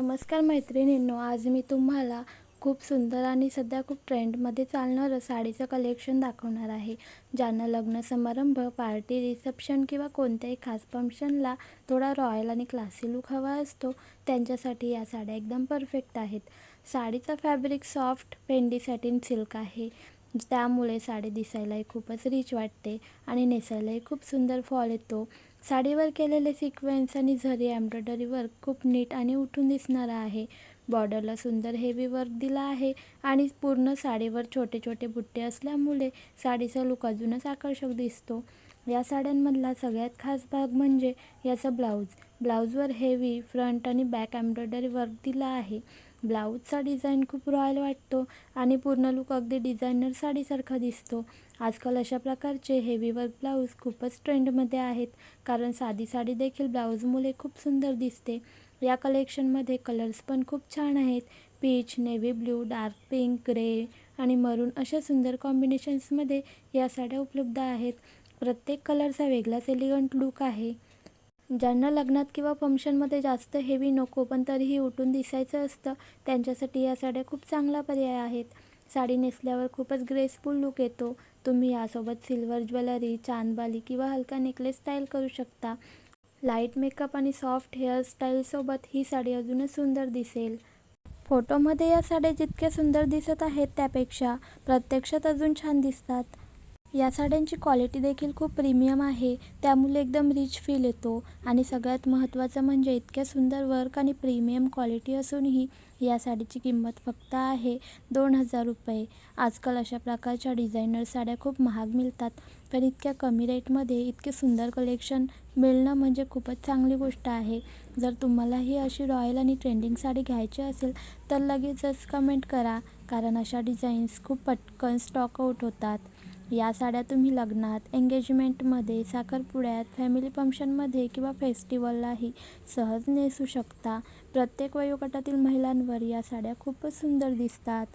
नमस्कार मैत्रिणींनो, आज मी तुम्हाला खूप सुंदर आणि सध्या खूप ट्रेंडमध्ये चालणारं साडीचं कलेक्शन दाखवणार आहे. ज्यांना लग्न समारंभ, पार्टी, रिसेप्शन किंवा कोणत्याही खास फंक्शनला थोडा रॉयल आणि क्लासी लुक हवा असतो, त्यांच्यासाठी या साड्या एकदम परफेक्ट आहेत. साडीचा फॅब्रिक सॉफ्ट पेंडी सॅटिन सिल्क आहे, त्यामुळे साडी दिसायलाही खूपच रिच वाटते आणि नेसायलाही खूप सुंदर फॉल येतो. साडीवर केलेले सिक्वेन्स आणि झरी एम्ब्रॉयडरी वर्क खूप नीट आणि उठून दिसणारा आहे. बॉर्डरला सुंदर हेवी वर्क दिला आहे आणि पूर्ण साडीवर छोटे छोटे बुट्टे असल्यामुळे साडीचा लुक अजूनच आकर्षक दिसतो. या साड्यांमधला सगळ्यात खास भाग म्हणजे याचा ब्लाऊज. ब्लाऊजवर हेवी फ्रंट आणि बॅक एम्ब्रॉयडरी वर्क दिला आहे. ब्लाऊजचा डिझाईन खूप रॉयल वाटतो आणि पूर्ण लुक अगदी डिझायनर साडीसारखा दिसतो. आजकाल अशा प्रकारचे हेवी वर्क ब्लाऊज खूपच ट्रेंडमध्ये आहेत, कारण साधी साडी देखील ब्लाऊजमुळे खूप सुंदर दिसते. या कलेक्शनमध्ये कलर्स पण खूप छान आहेत. Peach, navy blue, dark pink, grey आणि मरून अशा सुंदर कॉम्बिनेशन्समध्ये या साड्या उपलब्ध आहेत. प्रत्येक कलरचा वेगळाच एलिगंट लुक आहे. ज्यांना लग्नात किंवा फंक्शनमध्ये जास्त हेवी नको पण तरीही उठून दिसायचं असतं, त्यांच्यासाठी या साड्या खूप चांगला पर्याय आहेत. साडी नेसल्यावर खूपच ग्रेसफुल लुक येतो. तुम्ही यासोबत सिल्वर ज्वेलरी, चांदबाली किंवा हलका नेकलेस स्टाईल करू शकता. लाईट मेकअप आणि सॉफ्ट हेअरस्टाईलसोबत ही साडी अजूनच सुंदर दिसेल. फोटोमध्ये या साड्या जितक्या सुंदर दिसत आहेत त्यापेक्षा प्रत्यक्षात अजून छान दिसतात. या साड्यांची क्वालिटी देखील खूप प्रीमियम आहे, त्यामुळे एकदम रिच फील येतो आणि सगळ्यात महत्त्वाचं म्हणजे इतक्या सुंदर वर्क आणि प्रीमियम क्वालिटी असूनही या साडीची किंमत फक्त आहे 2,000 रुपये. आजकाल अशा प्रकारच्या डिझायनर साड्या खूप महाग मिळतात, पण इतक्या कमी रेटमध्ये इतके सुंदर कलेक्शन मिळणं म्हणजे खूपच चांगली गोष्ट आहे. जर तुम्हालाही अशी रॉयल आणि ट्रेंडिंग साडी घ्यायची असेल तर लगेचच कमेंट करा, कारण अशा डिझाईन्स खूप पटकन स्टॉक आउट होतात. या साड्या तुम्ही लग्नात, एंगेजमेंटमध्ये, साखरपुड्यात, फॅमिली फंक्शनमध्ये किंवा फेस्टिवललाही सहज नेसू शकता. प्रत्येक वयोगटातील महिलांवर या साड्या खूपच सुंदर दिसतात.